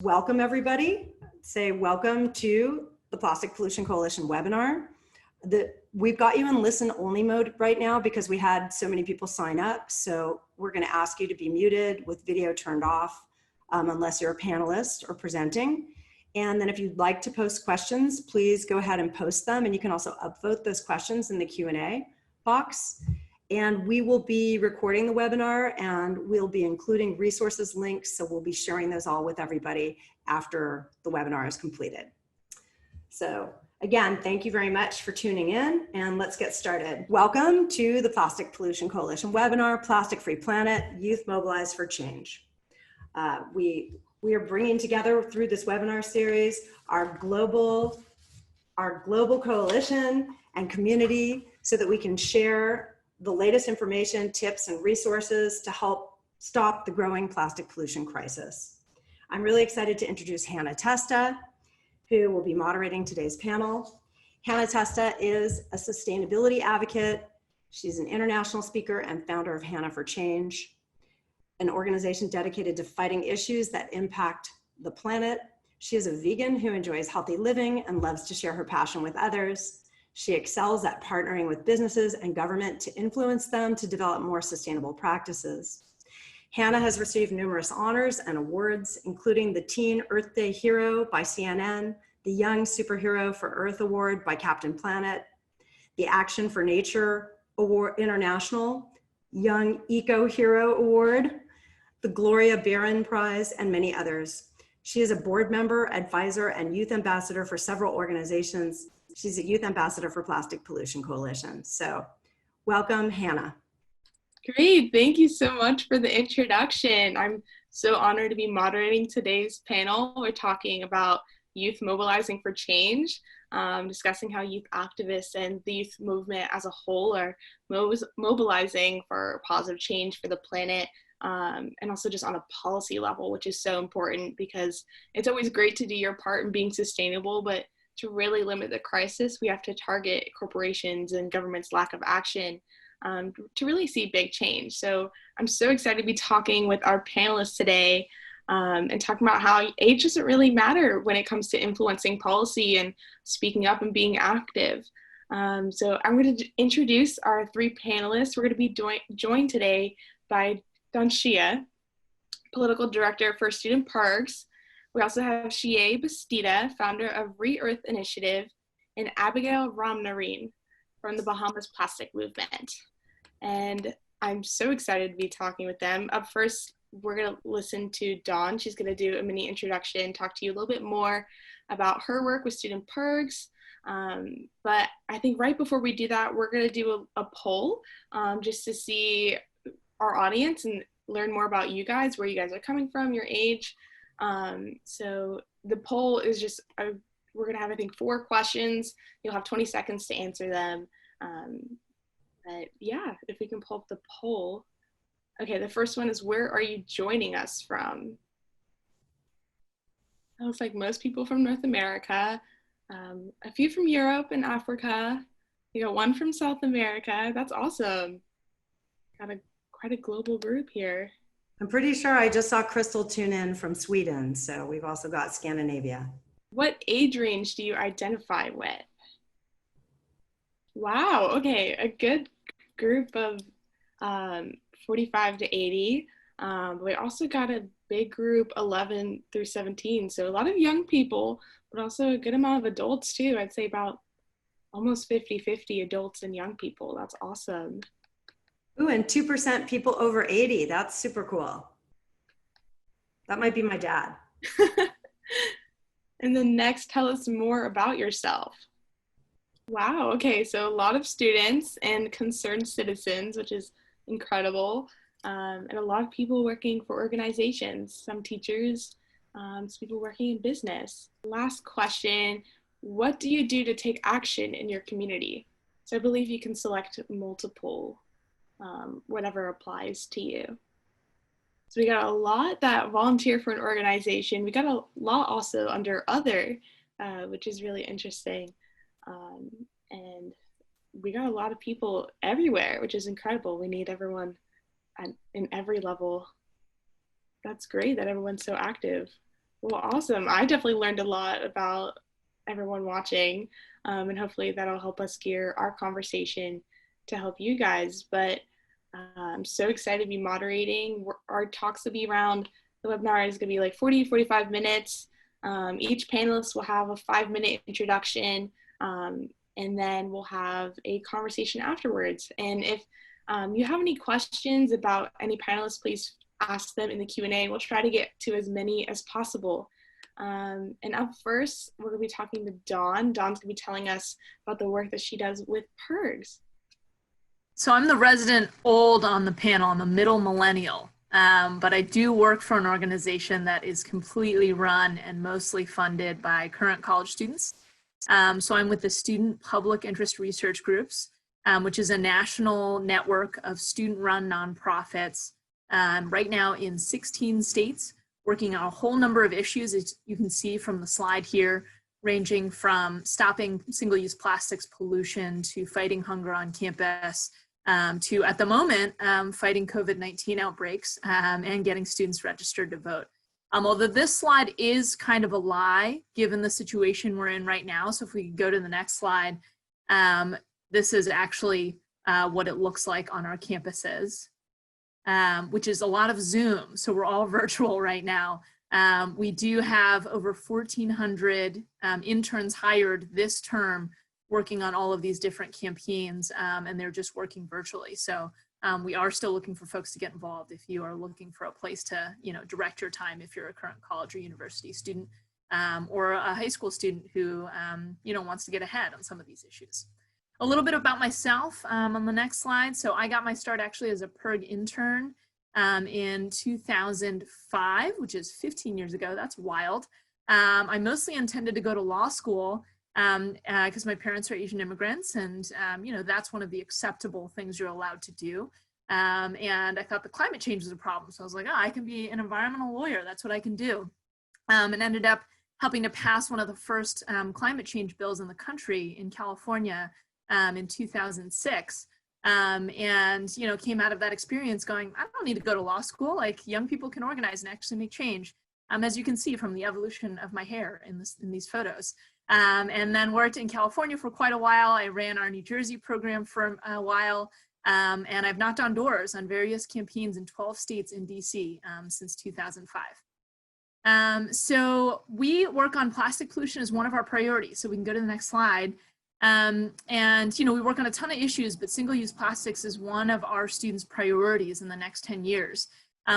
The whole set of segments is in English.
Welcome everybody. Say welcome to the Plastic Pollution Coalition webinar. We've got you in listen only mode right now because we had so many people sign up. So we're going to ask you to be muted with video turned off unless you're a panelist or presenting. And then if you'd like to post questions, please go ahead and post them. And you can also upvote those questions in the Q&A box. And we will be recording the webinar and we'll be including resources links. So we'll be sharing those all with everybody after the webinar is completed. So again, thank you very much for tuning in and let's get started. Welcome to the Plastic Pollution Coalition webinar, Plastic Free Planet, Youth Mobilize for Change. We are bringing together through this webinar series our global coalition and community so that we can share the latest information, tips, and resources to help stop the growing plastic pollution crisis. I'm really excited to introduce Hannah Testa, who will be moderating today's panel. Hannah Testa is a sustainability advocate. She's an international speaker and founder of Hannah for Change, an organization dedicated to fighting issues that impact the planet. She is a vegan who enjoys healthy living and loves to share her passion with others. She excels at partnering with businesses and government to influence them to develop more sustainable practices. Hannah has received numerous honors and awards, including the Teen Earth Day Hero by CNN, the Young Superhero for Earth Award by Captain Planet, the Action for Nature Award International, Young Eco Hero Award, the Gloria Barron Prize, and many others. She is a board member, advisor, and youth ambassador for several organizations. She's a youth ambassador for Plastic Pollution Coalition. So welcome, Hannah. Great, thank you so much for the introduction. I'm so honored to be moderating today's panel. We're talking about youth mobilizing for change, discussing how youth activists and the youth movement as a whole are mobilizing for positive change for the planet, and also just on a policy level, which is so important because it's always great to do your part in being sustainable, but to really limit the crisis, we have to target corporations and government's lack of action to really see big change. So I'm so excited to be talking with our panelists today and talking about how age doesn't really matter when it comes to influencing policy and speaking up and being active. So I'm going to introduce our three panelists. We're going to be joined today by Xiye, Political Director for Student PIRGs. We also have Xiye Bastida, founder of Re-Earth Initiative, and Abbigail Ramnarine from the Bahamas Plastic Movement. And I'm so excited to be talking with them. Up first, we're going to listen to Dawn. She's going to do a mini introduction, talk to you a little bit more about her work with Student PIRGs. But I think right before we do that, we're going to do a poll just to see our audience and learn more about you guys, where you guys are coming from, your age. So the poll is just, we're going to have, I think, 4 questions. You'll have 20 seconds to answer them. But yeah, if we can pull up the poll. Okay, the first one is, where are you joining us from? It looks like most people from North America, a few from Europe and Africa. You got 1 from South America. That's awesome. Got quite a global group here. I'm pretty sure I just saw Crystal tune in from Sweden, so we've also got Scandinavia. What age range do you identify with? Wow, okay, a good group of 45 to 80. We also got a big group 11 through 17, so a lot of young people, but also a good amount of adults too. I'd say about almost 50-50 adults and young people. That's awesome. Ooh, and 2% people over 80. That's super cool. That might be my dad. And then next, tell us more about yourself. Wow, okay, so a lot of students and concerned citizens, which is incredible, and a lot of people working for organizations, some teachers, some people working in business. Last question, what do you do to take action in your community? So I believe you can select multiple, whatever applies to you. So we got a lot that volunteer for an organization. We got a lot also under other, which is really interesting. And we got a lot of people everywhere, which is incredible. We need everyone in every level. That's great that everyone's so active. Well, awesome. I definitely learned a lot about everyone watching, and hopefully that'll help us gear our conversation to help you guys. But I'm so excited to be moderating. Our talks will be around, the webinar is going to be like 40, 45 minutes. Each panelist will have a 5-minute introduction, and then we'll have a conversation afterwards. And if you have any questions about any panelists, please ask them in the Q&A. We'll try to get to as many as possible. And up first, we're going to be talking to Dawn. Dawn's going to be telling us about the work that she does with PIRGs. So I'm the resident old on the panel. I'm a middle millennial, but I do work for an organization that is completely run and mostly funded by current college students. So I'm with the Student Public Interest Research Groups, which is a national network of student-run nonprofits right now in 16 states, working on a whole number of issues, as you can see from the slide here, ranging from stopping single-use plastics pollution to fighting hunger on campus, to, at the moment, fighting COVID-19 outbreaks and getting students registered to vote. Although this slide is kind of a lie, given the situation we're in right now. So if we go to the next slide, this is actually what it looks like on our campuses, which is a lot of Zoom. So we're all virtual right now. We do have over 1,400 interns hired this term working on all of these different campaigns, and they're just working virtually. So we are still looking for folks to get involved if you are looking for a place to, direct your time if you're a current college or university student, or a high school student who, wants to get ahead on some of these issues. A little bit about myself on the next slide. So I got my start actually as a PIRG intern in 2005, which is 15 years ago. That's wild. I mostly intended to go to law school because my parents are Asian immigrants, and that's one of the acceptable things you're allowed to do. And I thought the climate change was a problem, so I was like, I can be an environmental lawyer. That's what I can do. And ended up helping to pass one of the first climate change bills in the country in California in 2006. And came out of that experience going, I don't need to go to law school. Like, young people can organize and actually make change, as you can see from the evolution of my hair in these photos. And then worked in California for quite a while. I ran our New Jersey program for a while, and I've knocked on doors on various campaigns in 12 states in DC since 2005. So we work on plastic pollution as one of our priorities. So we can go to the next slide. And we work on a ton of issues, but single-use plastics is one of our students' priorities in the next 10 years.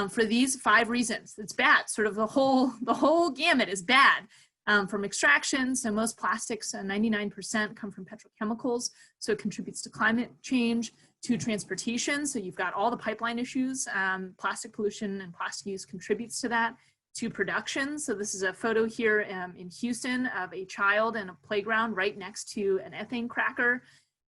For these 5 reasons. It's bad. Sort of the whole gamut is bad. From extraction, so most plastics, 99% come from petrochemicals, so it contributes to climate change, to transportation, so you've got all the pipeline issues, plastic pollution and plastic use contributes to that, to production, so this is a photo here in Houston of a child in a playground right next to an ethane cracker,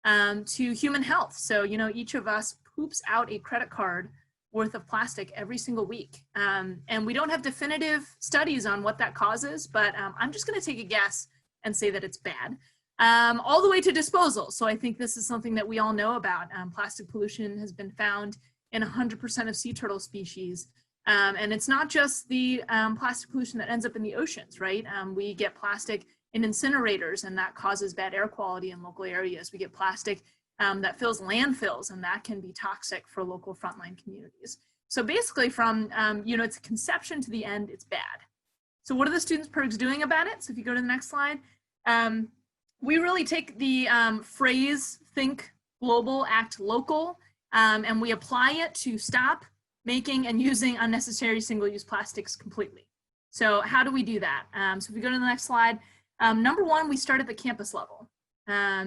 to human health, so each of us poops out a credit card worth of plastic every single week. And we don't have definitive studies on what that causes, but I'm just gonna take a guess and say that it's bad. All the way to disposal. So I think this is something that we all know about. Plastic pollution has been found in 100% of sea turtle species. And it's not just the plastic pollution that ends up in the oceans, right? We get plastic in incinerators, and that causes bad air quality in local areas. We get plastic that fills landfills, and that can be toxic for local frontline communities. So basically from, its conception to the end, it's bad. So what are the students' PIRGs doing about it? So if you go to the next slide, we really take the phrase, think global, act local, and we apply it to stop making and using unnecessary single-use plastics completely. So how do we do that? So if we go to the next slide, number one, we start at the campus level.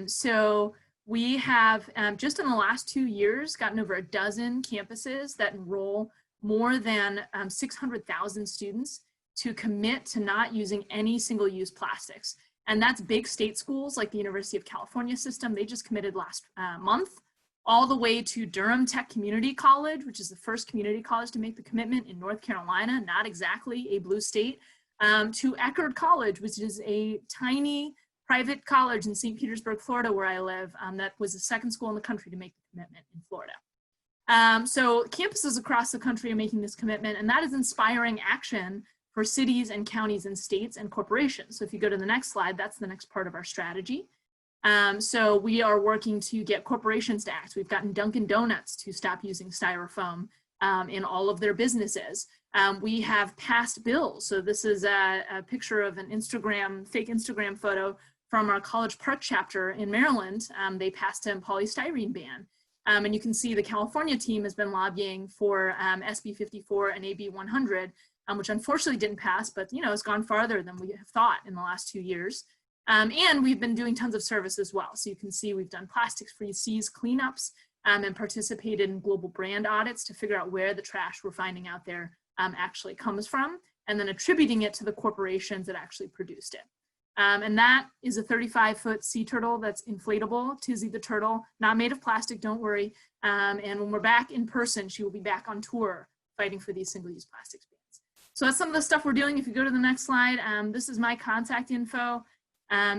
So we have, just in the last 2 years, gotten over a dozen campuses that enroll more than 600,000 students to commit to not using any single-use plastics. And that's big state schools like the University of California system. They just committed last month, all the way to Durham Tech Community College, which is the first community college to make the commitment in North Carolina, not exactly a blue state, to Eckerd College, which is a tiny private college in St. Petersburg, Florida, where I live, that was the second school in the country to make the commitment in Florida. So campuses across the country are making this commitment, and that is inspiring action for cities and counties and states and corporations. So if you go to the next slide, that's the next part of our strategy. So we are working to get corporations to act. We've gotten Dunkin' Donuts to stop using styrofoam in all of their businesses. We have passed bills. So this is a picture of an fake Instagram photo from our College Park chapter in Maryland. They passed a polystyrene ban. And you can see the California team has been lobbying for SB 54 and AB 100, which unfortunately didn't pass, but it's gone farther than we have thought in the last 2 years. And we've been doing tons of service as well. So you can see we've done plastics-free seas cleanups and participated in global brand audits to figure out where the trash we're finding out there actually comes from, and then attributing it to the corporations that actually produced it. And that is a 35-foot sea turtle that's inflatable, Tizzy the turtle, not made of plastic, don't worry. And when we're back in person, she will be back on tour fighting for these single-use plastics bans. So that's some of the stuff we're doing. If you go to the next slide, this is my contact info.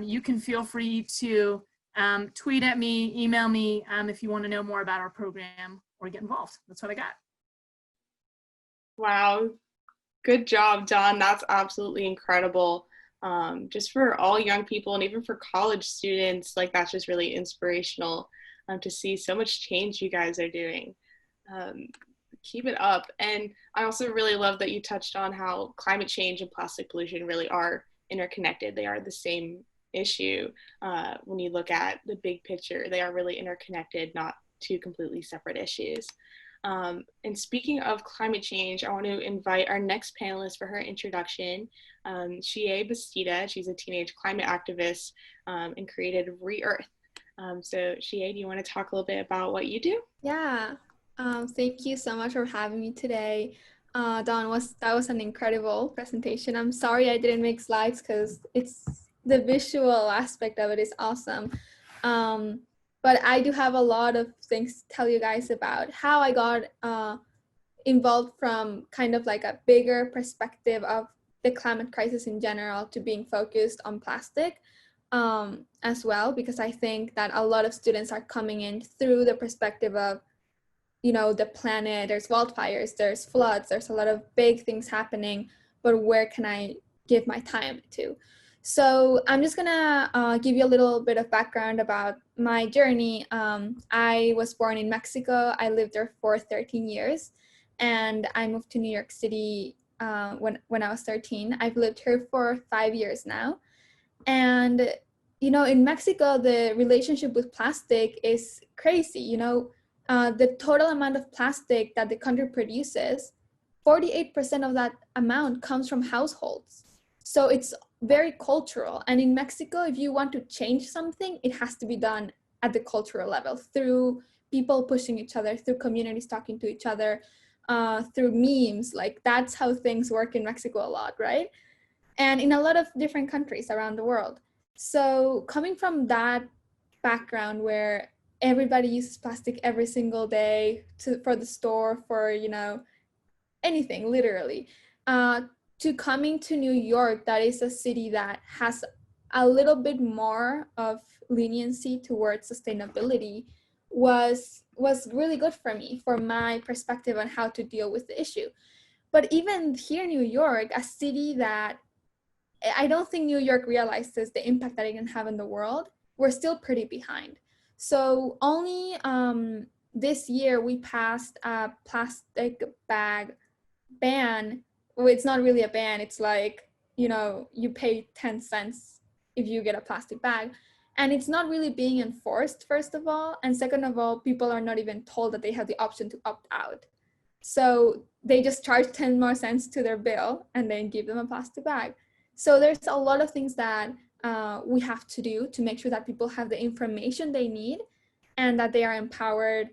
You can feel free to tweet at me, email me if you want to know more about our program or get involved. That's what I got. Wow, good job, Dawn. That's absolutely incredible. Just for all young people and even for college students, like that's just really inspirational to see so much change you guys are doing. Keep it up. And I also really love that you touched on how climate change and plastic pollution really are interconnected. They are the same issue. When you look at the big picture, they are really interconnected, not two completely separate issues. And speaking of climate change, I want to invite our next panelist for her introduction, Xiye Bastida. She's a teenage climate activist and created Re-Earth. So Xiye, do you want to talk a little bit about what you do? Yeah, thank you so much for having me today. Dawn, that was an incredible presentation. I'm sorry I didn't make slides because the visual aspect of it is awesome. But I do have a lot of things to tell you guys about how I got involved from kind of like a bigger perspective of the climate crisis in general to being focused on plastic as well, because I think that a lot of students are coming in through the perspective of, the planet, there's wildfires, there's floods, there's a lot of big things happening, but where can I give my time to? So I'm just gonna give you a little bit of background about my journey. I was born in Mexico. I lived there for 13 years, and I moved to New York City when I was 13. I've lived here for 5 years now. And, in Mexico, the relationship with plastic is crazy. The total amount of plastic that the country produces, 48% of that amount comes from households. So it's very cultural. And in Mexico, if you want to change something, it has to be done at the cultural level through people pushing each other, through communities talking to each other, through memes. Like that's how things work in Mexico a lot, right? And in a lot of different countries around the world. So coming from that background where everybody uses plastic every single day for the store, for, anything, literally, to coming to New York, that is a city that has a little bit more of leniency towards sustainability, was really good for me, for my perspective on how to deal with the issue. But even here in New York, a city that I don't think New York realizes the impact that it can have in the world, we're still pretty behind. So only this year we passed a plastic bag ban. Well, it's not really a ban. It's like, you pay 10 cents if you get a plastic bag. And it's not really being enforced, first of all. And second of all, people are not even told that they have the option to opt out. So they just charge 10 more cents to their bill and then give them a plastic bag. So there's a lot of things that we have to do to make sure that people have the information they need and that they are empowered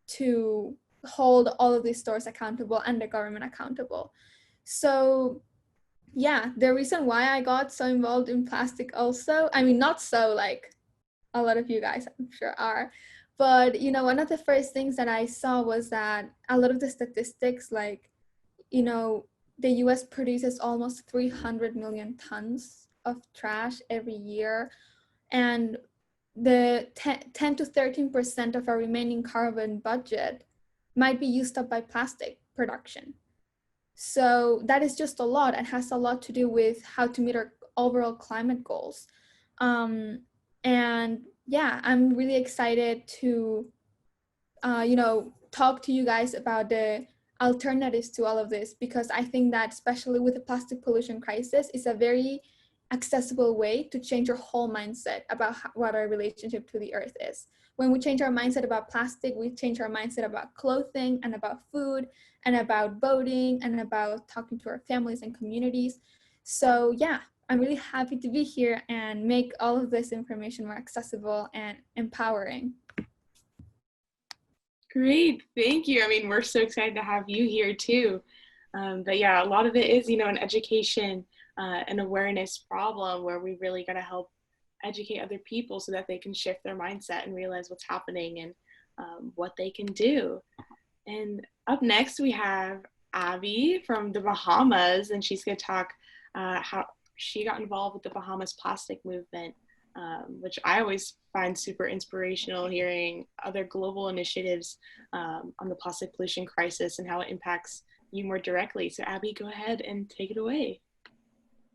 to hold all of these stores accountable and the government accountable. So yeah, the reason why I got so involved in plastic also, I mean, not so like a lot of you guys I'm sure are, but one of the first things that I saw was that a lot of the statistics, like, the US produces almost 300 million tons of trash every year, and the 10 to 13% of our remaining carbon budget might be used up by plastic production. So that is just a lot and has a lot to do with how to meet our overall climate goals. And yeah, I'm really excited to, talk to you guys about the alternatives to all of this, because I think that especially with the plastic pollution crisis, is a very accessible way to change your whole mindset about what our relationship to the earth is. When we change our mindset about plastic, we change our mindset about clothing and about food and about voting and about talking to our families and communities. So yeah, I'm really happy to be here and make all of this information more accessible and empowering. Great, thank you. I mean, we're so excited to have you here too. But yeah, a lot of it is, an education and awareness problem where we really got to help educate other people so that they can shift their mindset and realize what's happening and what they can do. And up next we have Abby from the Bahamas, and she's going to talk how she got involved with the Bahamas Plastic Movement, which I always find super inspirational, hearing other global initiatives on the plastic pollution crisis and how it impacts you more directly. So Abby, go ahead and take it away.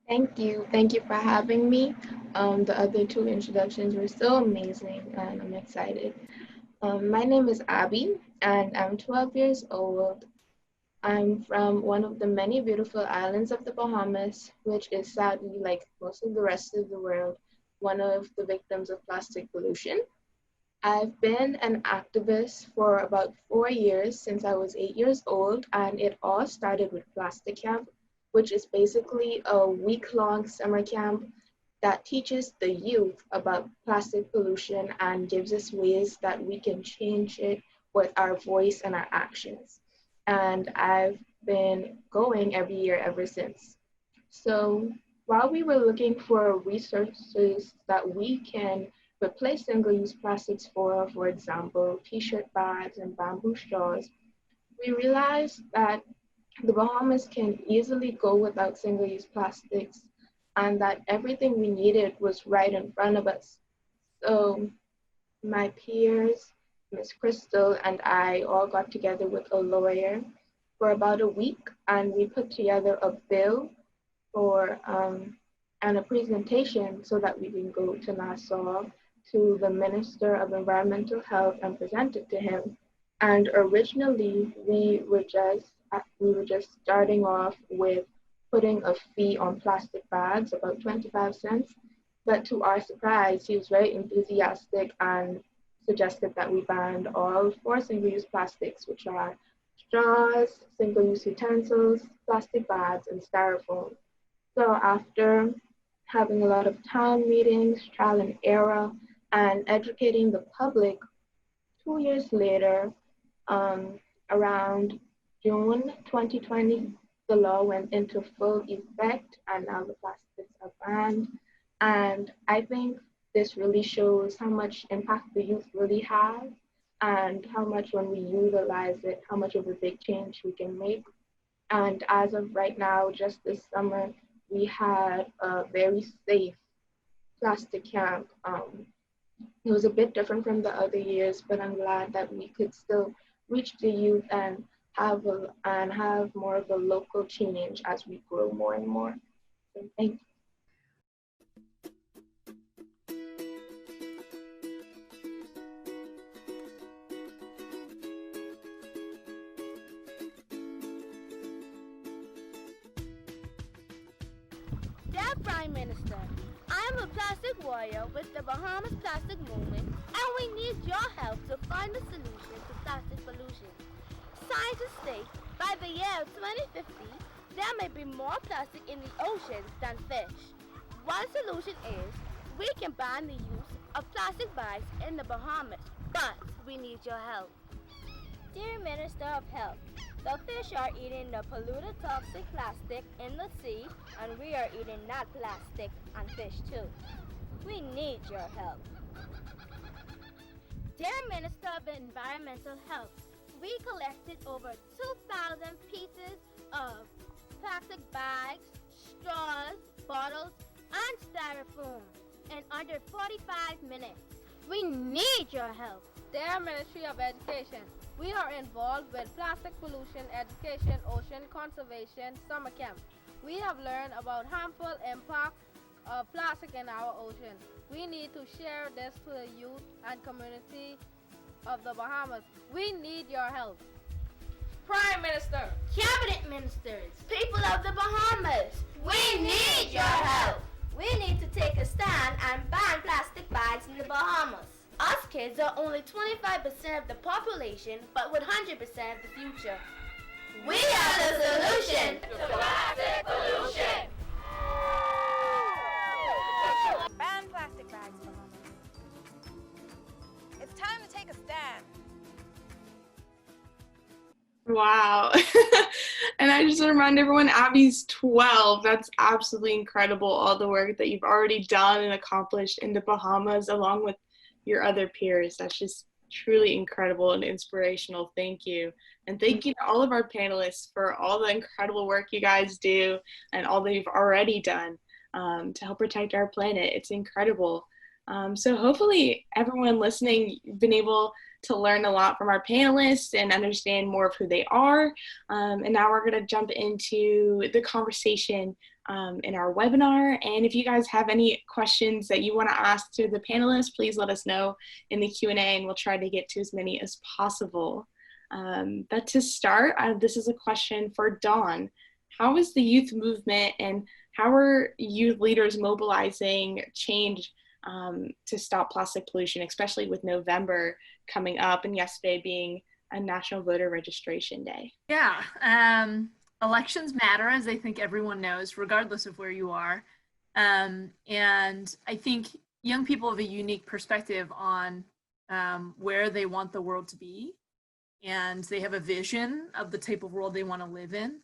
Thank you. Thank you for having me. The other two introductions were so amazing, and I'm excited. My name is Abby, and I'm 12 years old. I'm from one of the many beautiful islands of the Bahamas, which is sadly, like most of the rest of the world, one of the victims of plastic pollution. I've been an activist for about 4 years, since I was 8 years old, and it all started with Plastic Camp, which is basically a week-long summer camp that teaches the youth about plastic pollution and gives us ways that we can change it with our voice and our actions. And I've been going every year ever since. So while we were looking for resources that we can replace single-use plastics for example, t-shirt bags and bamboo straws, we realized that the Bahamas can easily go without single-use plastics, and that everything we needed was right in front of us. So my peers, Miss Crystal, and I all got together with a lawyer for about a week, and we put together a bill for and a presentation so that we can go to Nassau to the Minister of Environmental Health and present it to him. And originally, we were just starting off with putting a fee on plastic bags, about 25 cents. But to our surprise, he was very enthusiastic and suggested that we ban all 4 single-use plastics, which are straws, single-use utensils, plastic bags, and styrofoam. So after having a lot of town meetings, trial and error, and educating the public, 2 years later, around June 2020, the law went into full effect, and now the plastics are banned. And I think this really shows how much impact the youth really have, and how much, when we utilize it, how much of a big change we can make. And as of right now, just this summer, we had a very safe plastic camp. It was a bit different from the other years, but I'm glad that we could still reach the youth and have more of a local change as we grow more and more. So thank you. Dear Prime Minister, I am a plastic warrior with the Bahamas Plastic Movement, and we need your help to find a solution to plastic pollution. Scientists state by the year 2050, there may be more plastic in the oceans than fish. One solution is we can ban the use of plastic bags in the Bahamas, but we need your help. Dear Minister of Health, the fish are eating the polluted toxic plastic in the sea, and we are eating that plastic and fish too. We need your help. Dear Minister of Environmental Health, we collected over 2,000 pieces of plastic bags, straws, bottles, and styrofoam in under 45 minutes. We need your help. Dear Ministry of Education, We are involved with plastic pollution education, ocean conservation summer camp. We have learned about harmful impacts of plastic in our ocean. We need to share this to the youth and community of the Bahamas. We need your help. Prime Minister, Cabinet ministers, people of the Bahamas, we need your help. We need to take a stand and ban plastic bags in the Bahamas. Us kids are only 25% of the population, but with 100% of the future. We are the solution to plastic pollution. ban plastic bags, Bahamas. It's time to take a stand. Wow. And I just want to remind everyone, Abby's 12. That's absolutely incredible, all the work that you've already done and accomplished in the Bahamas along with your other peers. That's just truly incredible and inspirational. Thank you. And thank you to all of our panelists for all the incredible work you guys do and all that you've already done to help protect our planet. It's incredible. So hopefully everyone listening been able to learn a lot from our panelists and understand more of who they are. And now we're going to jump into the conversation in our webinar. And if you guys have any questions that you want to ask to the panelists, please let us know in the Q&A and we'll try to get to as many as possible. But to start, this is a question for Dawn. How is the youth movement and how are youth leaders mobilizing change to stop plastic pollution, especially with November coming up and yesterday being a National Voter Registration Day? Yeah, elections matter, as I think everyone knows, regardless of where you are. And I think young people have a unique perspective on where they want the world to be. And they have a vision of the type of world they want to live in.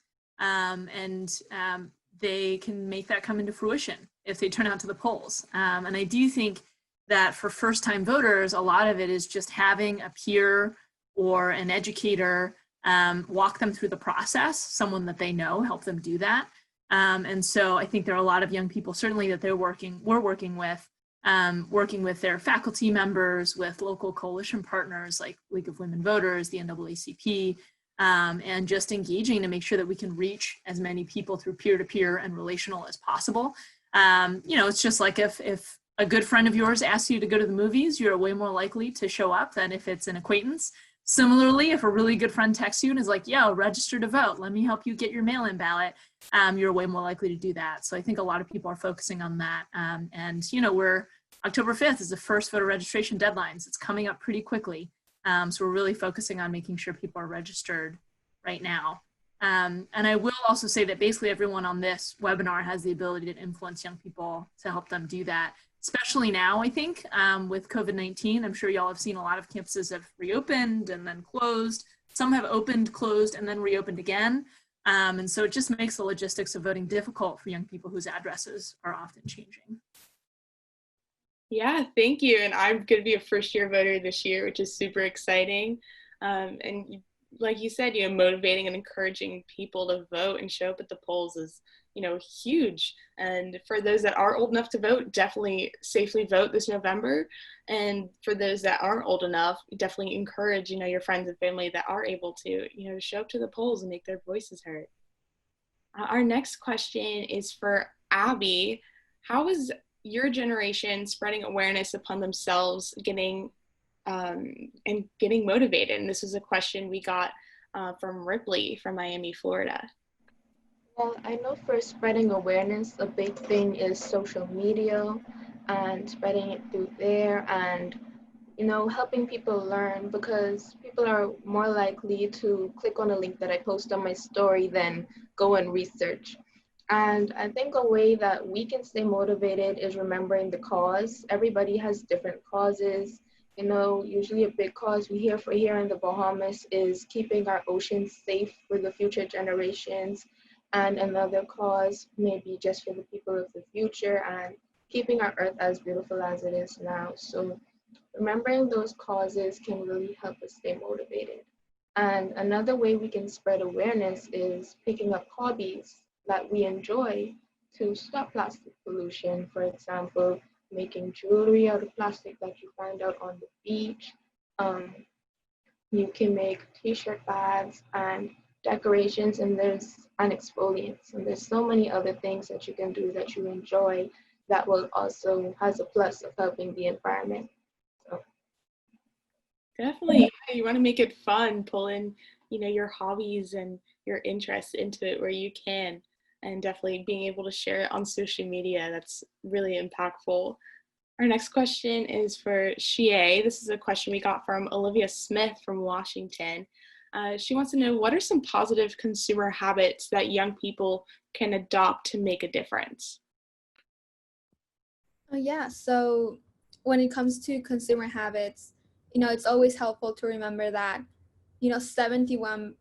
They can make that come into fruition if they turn out to the polls. And I do think that for first-time voters, a lot of it is just having a peer or an educator walk them through the process, someone that they know, help them do that. And so I think there are a lot of young people, certainly that we're working with their faculty members, with local coalition partners like League of Women Voters, the NAACP, and just engaging to make sure that we can reach as many people through peer-to-peer and relational as possible. It's just like if a good friend of yours asks you to go to the movies, you're way more likely to show up than if it's an acquaintance. Similarly, if a really good friend texts you and is like, yeah, register to vote, let me help you get your mail-in ballot, you're way more likely to do that. So I think a lot of people are focusing on that. October 5th is the first voter registration deadlines. It's coming up pretty quickly. So we're really focusing on making sure people are registered right now. And I will also say that basically everyone on this webinar has the ability to influence young people to help them do that, especially now, I think, with COVID-19. I'm sure y'all have seen a lot of campuses have reopened and then closed. Some have opened, closed, and then reopened again. And so it just makes the logistics of voting difficult for young people whose addresses are often changing. Yeah, thank you. And I'm going to be a first-year voter this year, which is super exciting. Like you said, motivating and encouraging people to vote and show up at the polls is, huge. And for those that are old enough to vote, definitely safely vote this November. And for those that aren't old enough, definitely encourage, your friends and family that are able to, to show up to the polls and make their voices heard. Our next question is for Abby. How is your generation spreading awareness upon themselves, getting motivated? And this is a question we got from Ripley from Miami, Florida. Well, I know for spreading awareness, a big thing is social media and spreading it through there and, helping people learn, because people are more likely to click on a link that I post on my story than go and research. And I think a way that we can stay motivated is remembering the cause. Everybody has different causes. Usually a big cause we hear for here in the Bahamas is keeping our oceans safe for the future generations. And another cause maybe just for the people of the future and keeping our earth as beautiful as it is now. So remembering those causes can really help us stay motivated. And another way we can spread awareness is picking up hobbies that we enjoy to stop plastic pollution. For example, making jewelry out of plastic that you find out on the beach, You can make t-shirt bags and decorations, and exfoliants, and there's so many other things that you can do that you enjoy that will also has a plus of helping the environment. So Definitely, yeah, you want to make it fun, pull in, your hobbies and your interests into it where you can, and definitely being able to share it on social media, that's really impactful. Our next question is for Xiye. This is a question we got from Olivia Smith from Washington. She wants to know, what are some positive consumer habits that young people can adopt to make a difference? Yeah, so when it comes to consumer habits, it's always helpful to remember that, 71%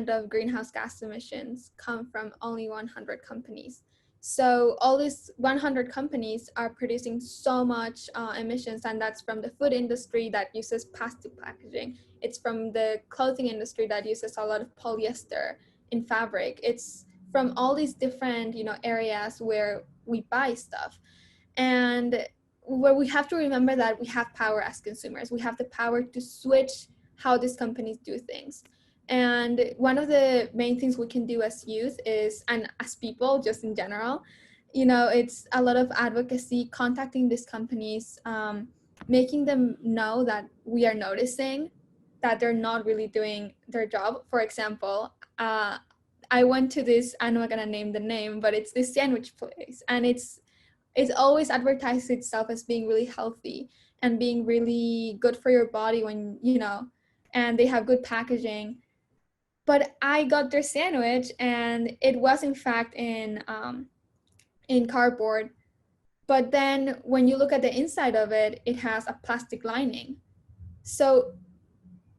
of greenhouse gas emissions come from only 100 companies. So all these 100 companies are producing so much emissions, and that's from the food industry that uses plastic packaging. It's from the clothing industry that uses a lot of polyester in fabric. It's from all these different, areas where we buy stuff. And where we have to remember that we have power as consumers. We have the power to switch how these companies do things. And one of the main things we can do as youth is, and as people just in general, it's a lot of advocacy, contacting these companies, making them know that we are noticing that they're not really doing their job. For example, I went to this, I'm not gonna name the name, but it's this sandwich place, and it's always advertised itself as being really healthy and being really good for your body when, and they have good packaging. But I got their sandwich and it was in fact in cardboard. But then when you look at the inside of it, it has a plastic lining. So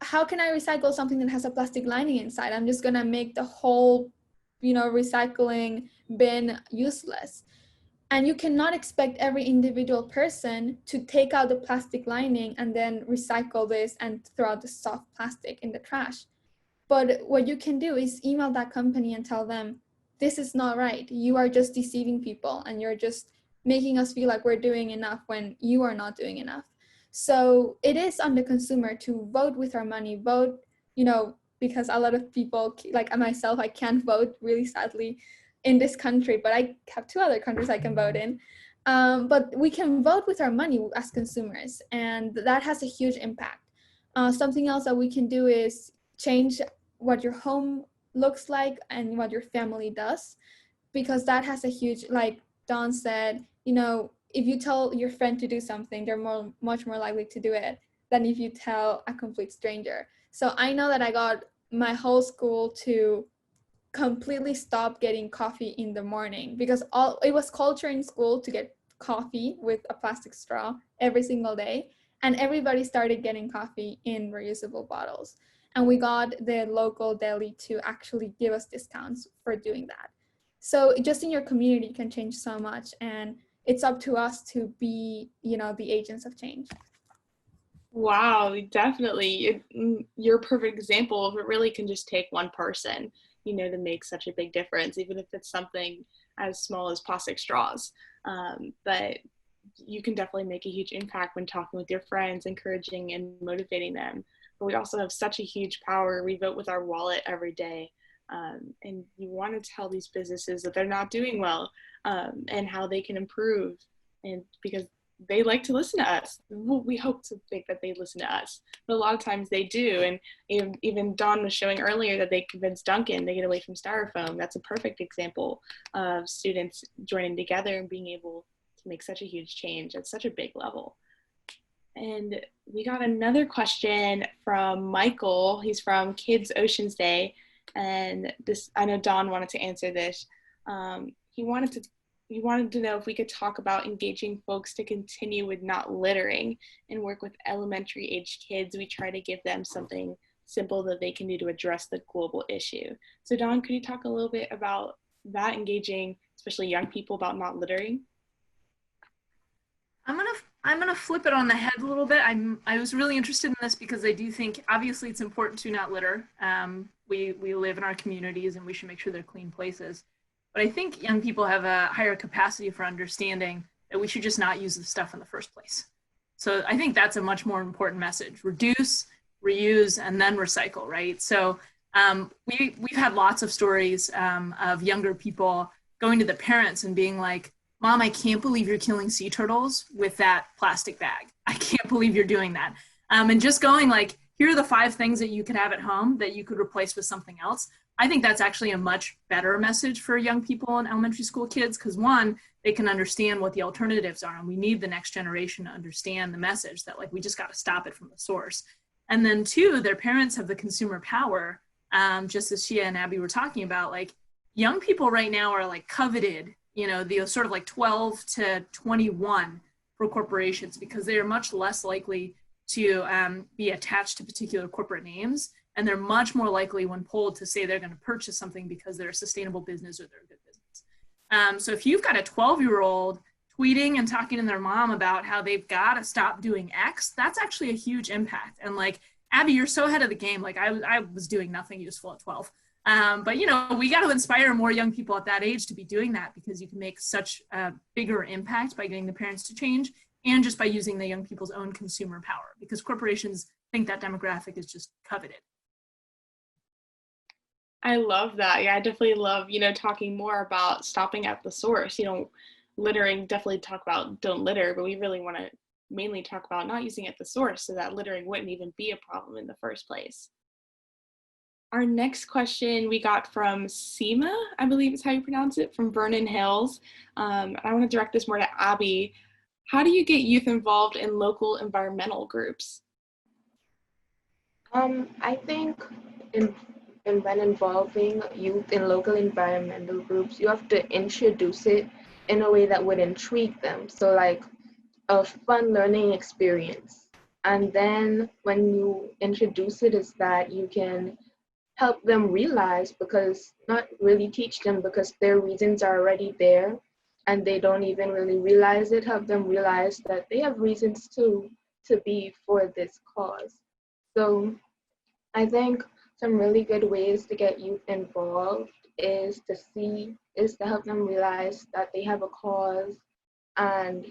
how can I recycle something that has a plastic lining inside? I'm just gonna make the whole, recycling bin useless. And you cannot expect every individual person to take out the plastic lining and then recycle this and throw out the soft plastic in the trash. But what you can do is email that company and tell them, this is not right. You are just deceiving people and you're just making us feel like we're doing enough when you are not doing enough. So it is on the consumer to vote with our money, vote, because a lot of people, like myself, I can't vote, really sadly, in this country, but I have 2 other countries I can vote in. But we can vote with our money as consumers, and that has a huge impact. Something else that we can do is change what your home looks like and what your family does, because that has a huge, like Dawn said, if you tell your friend to do something, they're much more likely to do it than if you tell a complete stranger. So I know that I got my whole school to completely stop getting coffee in the morning, because it was culture in school to get coffee with a plastic straw every single day, and everybody started getting coffee in reusable bottles, and we got the local deli to actually give us discounts for doing that. So just in your community, you can change so much, and it's up to us to be, the agents of change. Wow, definitely. You're a perfect example of it really can just take one person, to make such a big difference, even if it's something as small as plastic straws. But you can definitely make a huge impact when talking with your friends, encouraging and motivating them. But we also have such a huge power. We vote with our wallet every day. And you want to tell these businesses that they're not doing well, and how they can improve. And because they like to listen to us. Well, we hope to think that they listen to us, but a lot of times they do. And even Dawn was showing earlier that they convinced Duncan to get away from styrofoam. That's a perfect example of students joining together and being able to make such a huge change at such a big level. And we got another question from Michael. He's from Kids Oceans Day. And this, I know Dawn wanted to answer this. He wanted to know if we could talk about engaging folks to continue with not littering and work with elementary age kids. We try to give them something simple that they can do to address the global issue. So Dawn, could you talk a little bit about that, engaging especially young people about not littering? I'm gonna flip it on the head a little bit. I was really interested in this because I do think obviously it's important to not litter. We live in our communities and we should make sure they're clean places. But I think young people have a higher capacity for understanding that we should just not use the stuff in the first place. So I think that's a much more important message. Reduce, reuse, and then recycle, right? So we've had lots of stories of younger people going to the parents and being like, Mom, I can't believe you're killing sea turtles with that plastic bag. I can't believe you're doing that. And just going like, here are the 5 things that you could have at home that you could replace with something else. I think that's actually a much better message for young people and elementary school kids, because one, they can understand what the alternatives are, and we need the next generation to understand the message that like we just got to stop it from the source. And then 2, their parents have the consumer power, just as Xiye and Abby were talking about. Like young people right now are like coveted, you know, the sort of like 12 to 21 for corporations, because they are much less likely to be attached to particular corporate names. And they're much more likely when polled to say they're going to purchase something because they're a sustainable business or they're a good business. So if you've got a 12-year-old tweeting and talking to their mom about how they've got to stop doing X, that's actually a huge impact. And like, Abby, you're so ahead of the game. Like I was doing nothing useful at 12. But, you know, we got to inspire more young people at that age to be doing that, because you can make such a bigger impact by getting the parents to change, and just by using the young people's own consumer power, because corporations think that demographic is just coveted. I love that. Yeah, I definitely love, you know, talking more about stopping at the source. You know, littering, definitely talk about don't litter, but we really want to mainly talk about not using at the source so that littering wouldn't even be a problem in the first place. Our next question we got from Seema, I believe is how you pronounce it, from Vernon Hills. I want to direct this more to Abby. How do you get youth involved in local environmental groups? I think when involving youth in local environmental groups, you have to introduce it in a way that would intrigue them. So like a fun learning experience. And then when you introduce it, is that you can help them realize, because not really teach them, because their reasons are already there and they don't even really realize it, help them realize that they have reasons to be for this cause. So I think some really good ways to get youth involved is to help them realize that they have a cause and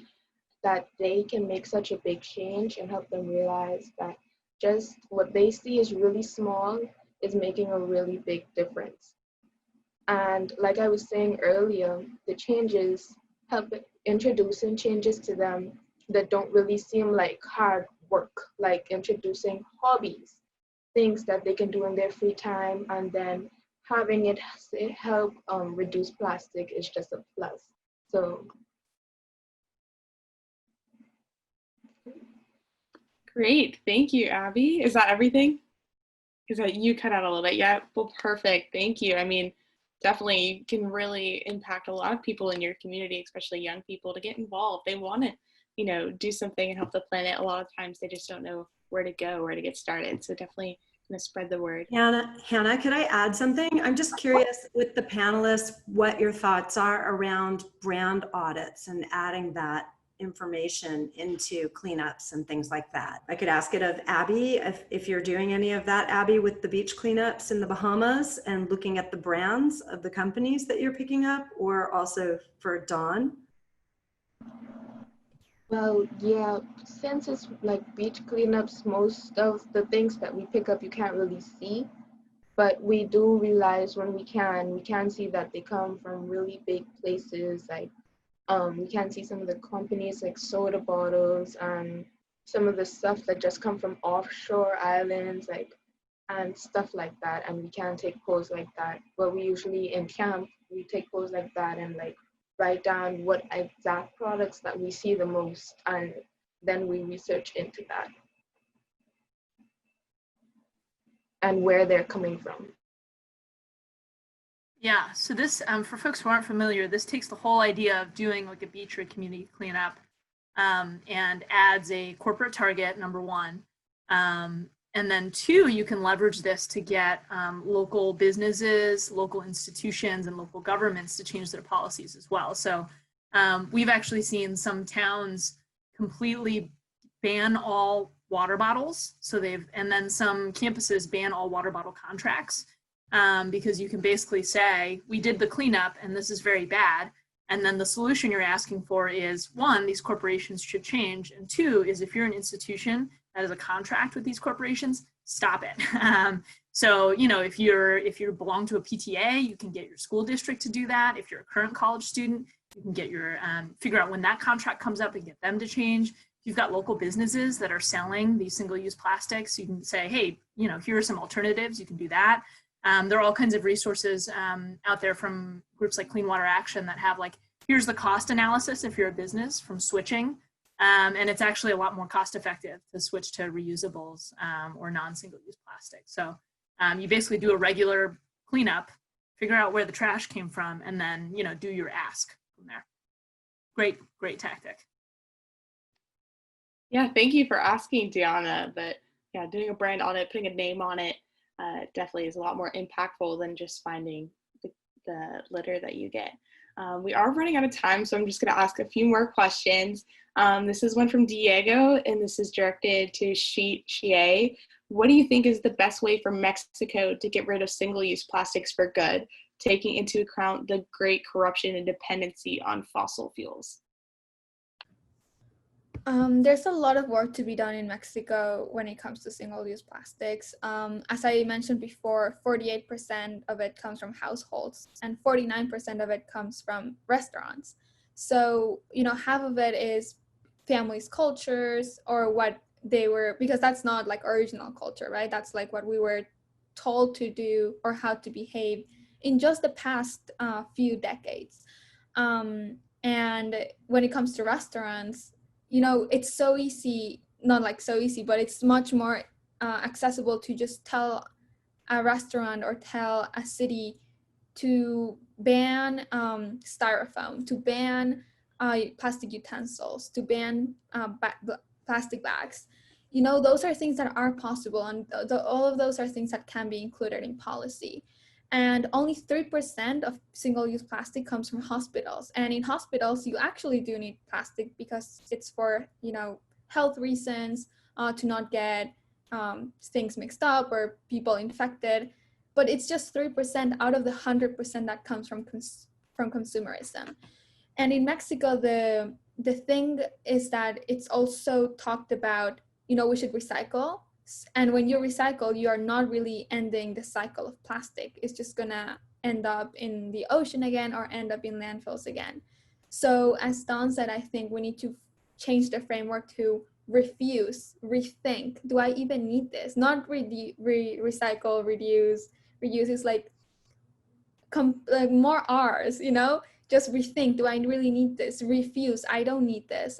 that they can make such a big change, and help them realize that just what they see is really small is making a really big difference. And like I was saying earlier, the changes, help introducing changes to them that don't really seem like hard work, like introducing hobbies, things that they can do in their free time, and then having it help reduce plastic is just a plus. So. Great, thank you, Abby. Is that everything? Is that you cut out a little bit? Yeah, well, perfect, thank you. I mean, definitely you can really impact a lot of people in your community, especially young people, to get involved. They want to, you know, do something and help the planet. A lot of times they just don't know where to go, where to get started. So definitely going to spread the word. Hannah, could I add something? I'm just curious with the panelists, what your thoughts are around brand audits and adding that information into cleanups and things like that. I could ask it of Abby, if you're doing any of that, Abby, with the beach cleanups in the Bahamas and looking at the brands of the companies that you're picking up, or also for Dawn. Well, yeah, since it's like beach cleanups, most of the things that we pick up you can't really see, but we do realize when we can see that they come from really big places. Like we can see some of the companies like soda bottles and some of the stuff that just come from offshore islands, like, and stuff like that. And we can take photos like that. But we usually in camp, we take photos like that and like write down what exact products that we see the most, and then we research into that and where they're coming from. Yeah, so this, for folks who aren't familiar, this takes the whole idea of doing like a beach or community cleanup and adds a corporate target, number one. And then two, you can leverage this to get local businesses, local institutions, and local governments to change their policies as well. So we've actually seen some towns completely ban all water bottles. So and then some campuses ban all water bottle contracts. Because you can basically say, we did the cleanup and this is very bad. And then the solution you're asking for is, one, these corporations should change. And two is, if you're an institution that has a contract with these corporations, stop it. So, you know, if you belong to a PTA, you can get your school district to do that. If you're a current college student, you can get your, figure out when that contract comes up and get them to change. If you've got local businesses that are selling these single-use plastics, you can say, hey, you know, here are some alternatives, you can do that. There are all kinds of resources out there from groups like Clean Water Action that have like, here's the cost analysis if you're a business from switching. And it's actually a lot more cost effective to switch to reusables or non-single-use plastic. So you basically do a regular cleanup, figure out where the trash came from, and then, you know, do your ask from there. Great tactic. Yeah, thank you for asking, Deanna. But yeah, doing a brand audit, putting a name on it definitely is a lot more impactful than just finding the litter that you get. We are running out of time, so I'm just going to ask a few more questions. This is one from Diego, and this is directed to Xiye. What do you think is the best way for Mexico to get rid of single-use plastics for good, taking into account the great corruption and dependency on fossil fuels? There's a lot of work to be done in Mexico when it comes to single-use plastics. As I mentioned before, 48% of it comes from households and 49% of it comes from restaurants. So, you know, half of it is families' cultures or what they were, because that's not like original culture, right? That's like what we were told to do or how to behave in just the past few decades. And when it comes to restaurants, you know, it's so easy, not like so easy, but it's much more accessible to just tell a restaurant or tell a city to ban styrofoam, to ban plastic utensils, to ban plastic bags. You know, those are things that are possible, and all of those are things that can be included in policy. And only 3% of single-use plastic comes from hospitals. And in hospitals, you actually do need plastic because it's for, you know, health reasons, to not get things mixed up or people infected. But it's just 3% out of the 100% that comes from consumerism. And in Mexico, the thing is that it's also talked about, you know, we should recycle. And when you recycle, you are not really ending the cycle of plastic. It's just gonna end up in the ocean again or end up in landfills again. So as Dawn said, I think we need to change the framework to refuse, rethink. Do I even need this? Not recycle, reduce is like more R's, you know? Just rethink, do I really need this? Refuse, I don't need this.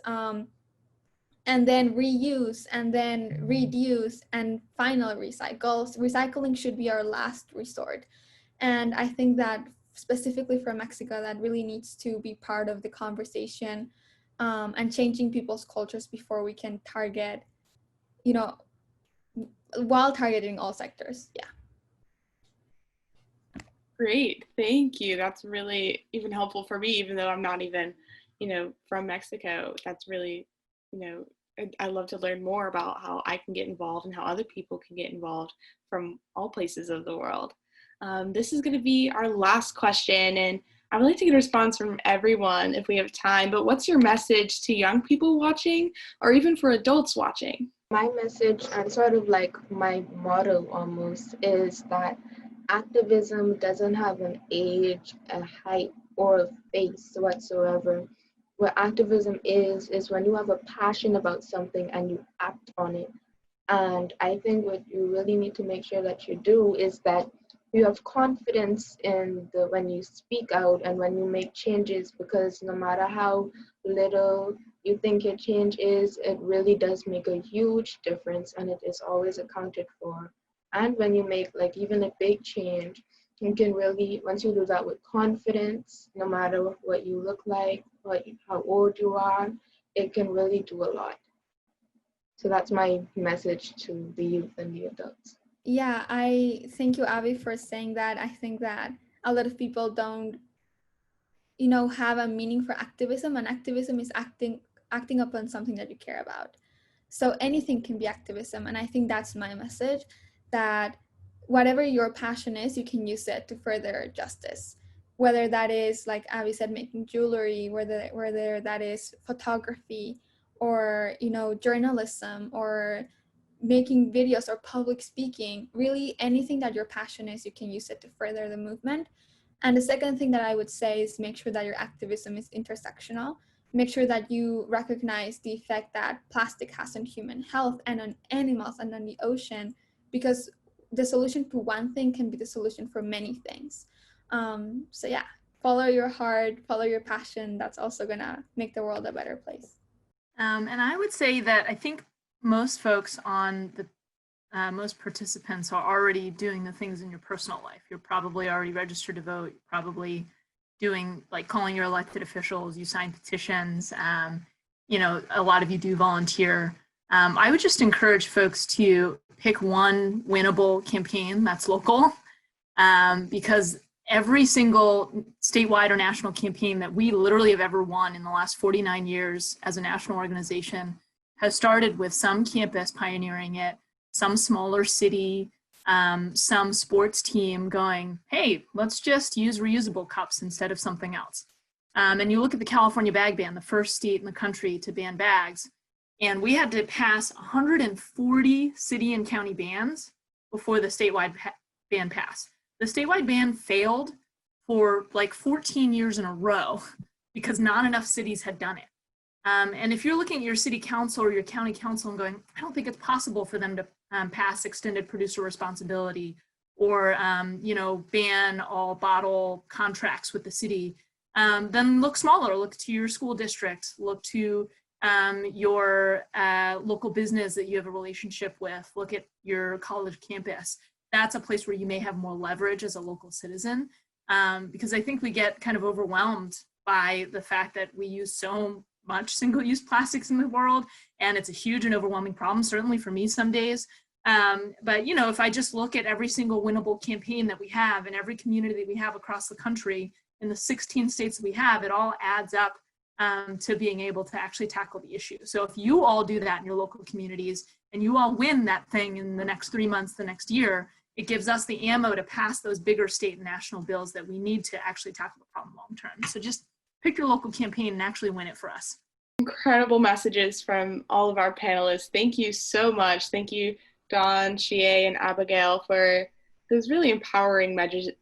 And then reuse, and then reduce, and final recycle. Recycling should be our last resort. And I think that specifically for Mexico, that really needs to be part of the conversation, and changing people's cultures before we can target, you know, while targeting all sectors. Yeah. Great, thank you. That's really even helpful for me, even though I'm not even, you know, from Mexico. That's really, you know, I love to learn more about how I can get involved and how other people can get involved from all places of the world. This is going to be our last question, and I would like to get a response from everyone if we have time, but what's your message to young people watching or even for adults watching? My message, and sort of like my motto almost, is that activism doesn't have an age, a height, or a face whatsoever. What activism is when you have a passion about something and you act on it. And I think what you really need to make sure that you do is that you have confidence in when you speak out and when you make changes, because no matter how little you think your change is, it really does make a huge difference, and it is always accounted for. And when you make like even a big change, you can really, once you do that with confidence, no matter what you look like, how old you are, it can really do a lot. So that's my message to the youth and the adults. Yeah, I thank you, Abby, for saying that. I think that a lot of people don't, you know, have a meaning for activism, and activism is acting upon something that you care about. So anything can be activism, and I think that's my message, that whatever your passion is, you can use it to further justice. Whether that is, like Abby said, making jewelry, whether that is photography, or, you know, journalism, or making videos or public speaking, really anything that your passion is, you can use it to further the movement. And the second thing that I would say is make sure that your activism is intersectional. Make sure that you recognize the effect that plastic has on human health and on animals and on the ocean, because the solution to one thing can be the solution for many things. So yeah, follow your heart, follow your passion. That's also gonna make the world a better place. And I would say that I think most folks on the most participants are already doing the things in your personal life. You're probably already registered to vote. You're probably doing, like, calling your elected officials. You sign petitions. You know, a lot of you do volunteer. I would just encourage folks to pick one winnable campaign that's local, because every single statewide or national campaign that we literally have ever won in the last 49 years as a national organization has started with some campus pioneering it, some smaller city, some sports team going, hey, let's just use reusable cups instead of something else. And you look at the California bag ban, the first state in the country to ban bags, and we had to pass 140 city and county bans before the statewide ban passed. The statewide ban failed for like 14 years in a row because not enough cities had done it. And if you're looking at your city council or your county council and going, I don't think it's possible for them to pass extended producer responsibility or, you know, ban all bottle contracts with the city, then look smaller, look to your school district, look to your local business that you have a relationship with, look at your college campus. That's a place where you may have more leverage as a local citizen, because I think we get kind of overwhelmed by the fact that we use so much single-use plastics in the world, and it's a huge and overwhelming problem, certainly for me some days. But, you know, if I just look at every single winnable campaign that we have in every community that we have across the country, in the 16 states that we have, it all adds up to being able to actually tackle the issue. So if you all do that in your local communities and you all win that thing in the next 3 months, the next year, it gives us the ammo to pass those bigger state and national bills that we need to actually tackle the problem long term. So just pick your local campaign and actually win it for us. Incredible messages from all of our panelists. Thank you so much. Thank you, Dawn, Xiye, and Abigail, for those really empowering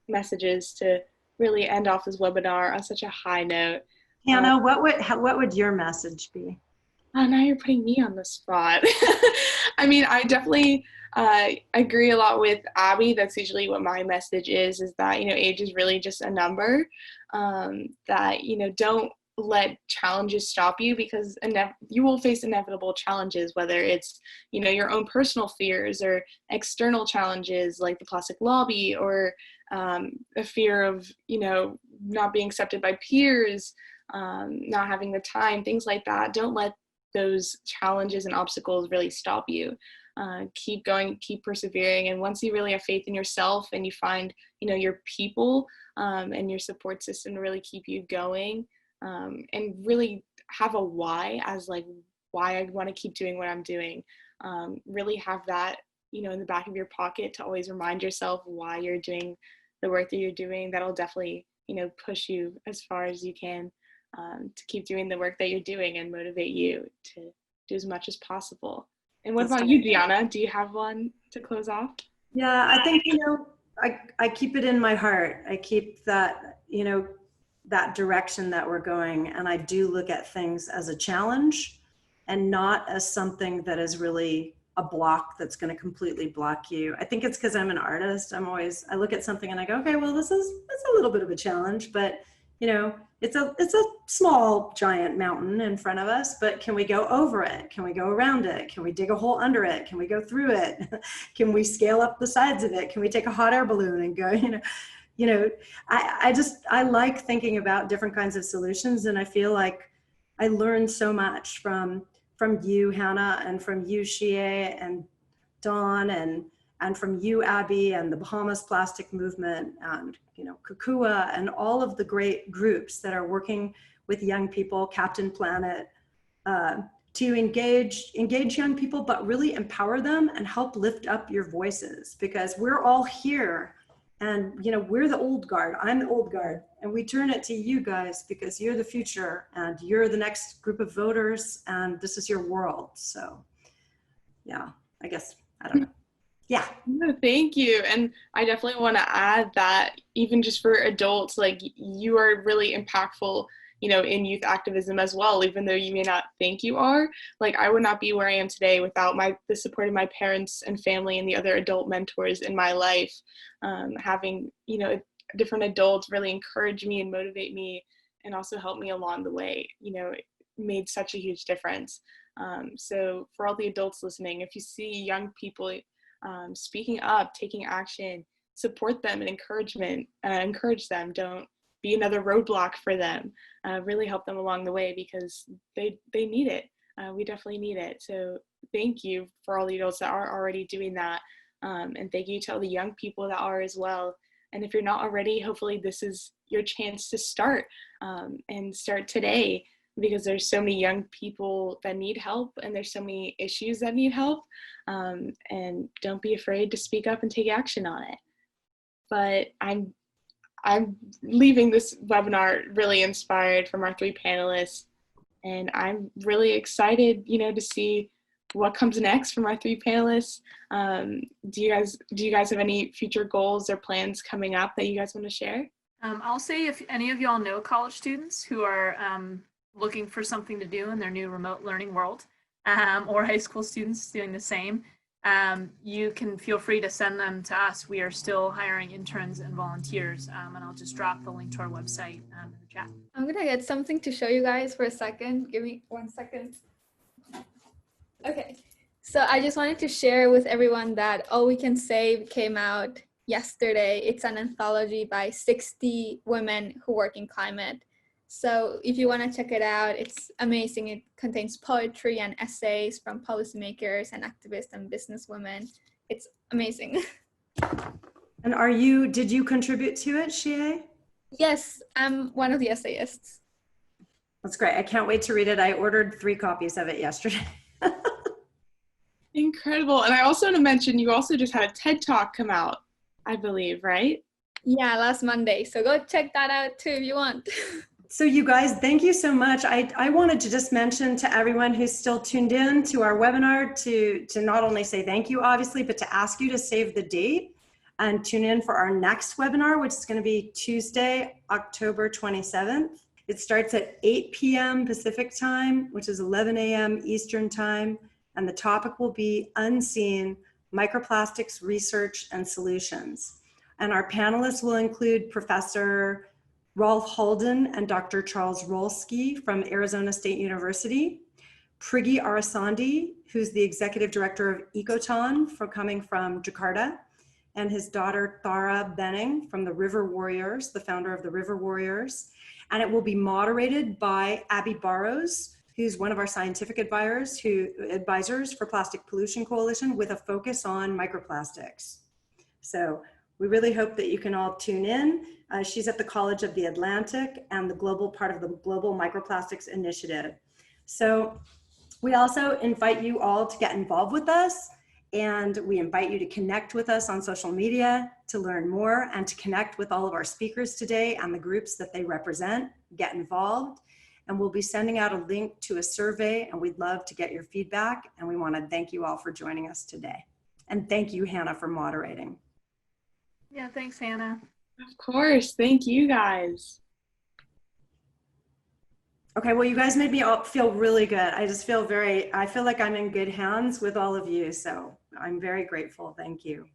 messages to really end off this webinar on such a high note. Hannah, what would your message be? Oh, now you're putting me on the spot. I mean, I definitely agree a lot with Abby. That's usually what my message is that, you know, age is really just a number, that, you know, don't let challenges stop you, because you will face inevitable challenges, whether it's, you know, your own personal fears or external challenges like the plastic lobby, or a fear of, you know, not being accepted by peers, not having the time, things like that. Don't let those challenges and obstacles really stop you. Keep going, keep persevering, and once you really have faith in yourself and you find, you know, your people and your support system to really keep you going, and really have a why, as like why I want to keep doing what I'm doing, really have that, you know, in the back of your pocket to always remind yourself why you're doing the work that you're doing. That'll definitely, you know, push you as far as you can to keep doing the work that you're doing and motivate you to do as much as possible. And what about you, Deanna? Do you have one to close off? Yeah, I think, you know, I keep it in my heart. I keep that, you know, that direction that we're going. And I do look at things as a challenge and not as something that is really a block that's going to completely block you. I think it's because I'm an artist. I look at something and I go, okay, well, it's a little bit of a challenge, but, you know, it's a small giant mountain in front of us, but can we go over it? Can we go around it? Can we dig a hole under it? Can we go through it? Can we scale up the sides of it? Can we take a hot air balloon and go, I like thinking about different kinds of solutions. And I feel like I learned so much from you, Hannah, and from you, Xiye, and Dawn, and from you, Abby, and the Bahamas Plastic Movement, and, you know, Kukua, and all of the great groups that are working with young people, Captain Planet, to engage young people, but really empower them and help lift up your voices, because we're all here. And, you know, we're the old guard. I'm the old guard. And we turn it to you guys because you're the future and you're the next group of voters and this is your world. So, yeah, I guess, I don't know. Yeah. No, thank you. And I definitely want to add that even just for adults, like you are really impactful, you know, in youth activism as well, even though you may not think you are. Like I would not be where I am today without the support of my parents and family and the other adult mentors in my life. Having, you know, different adults really encourage me and motivate me and also help me along the way, you know, it made such a huge difference. So for all the adults listening, if you see young people speaking up, taking action, support them and encourage them. Don't be another roadblock for them. Really help them along the way because they need it. We definitely need it. So thank you for all the adults that are already doing that. And thank you to all the young people that are as well. And if you're not already, hopefully this is your chance to start and start today, because there's so many young people that need help and there's so many issues that need help, and don't be afraid to speak up and take action on it. But I'm leaving this webinar really inspired from our 3 panelists, and I'm really excited, you know, to see what comes next from our 3 panelists. Do you guys have any future goals or plans coming up that you guys want to share? I'll say if any of y'all know college students who are looking for something to do in their new remote learning world, or high school students doing the same, you can feel free to send them to us. We are still hiring interns and volunteers, and I'll just drop the link to our website in the chat. I'm gonna get something to show you guys for a second. Give me 1 second. Okay, so I just wanted to share with everyone that All We Can Save came out yesterday. It's an anthology by 60 women who work in climate. So if you want to check it out, it's amazing. It contains poetry and essays from policymakers and activists and businesswomen. It's amazing. And did you contribute to it, Xiye? Yes, I'm one of the essayists. That's great. I can't wait to read it. I ordered 3 copies of it yesterday. Incredible. And I also want to mention, you also just had a TED Talk come out, I believe, right? Yeah, last Monday. So go check that out too if you want. So you guys, thank you so much. I wanted to just mention to everyone who's still tuned in to our webinar to not only say thank you, obviously, but to ask you to save the date and tune in for our next webinar, which is going to be Tuesday, October 27th. It starts at 8 p.m. Pacific time, which is 11 a.m. Eastern time. And the topic will be Unseen Microplastics Research and Solutions. And our panelists will include Professor Rolf Halden and Dr. Charles Rolski from Arizona State University, Priggy Arasandi, who's the Executive Director of Ecoton coming from Jakarta, and his daughter Thara Benning from the River Warriors, the founder of the River Warriors. And it will be moderated by Abby Barrows, who's one of our scientific advisors for Plastic Pollution Coalition with a focus on microplastics. So we really hope that you can all tune in. She's at the College of the Atlantic and the global part of the Global Microplastics Initiative. So we also invite you all to get involved with us, and we invite you to connect with us on social media to learn more and to connect with all of our speakers today and the groups that they represent. Get involved, and we'll be sending out a link to a survey, and we'd love to get your feedback, and we want to thank you all for joining us today. And thank you, Hannah, for moderating. Yeah, thanks, Hannah. Of course. Thank you guys. Okay, well, you guys made me all feel really good. I just feel I feel like I'm in good hands with all of you. So I'm very grateful. Thank you.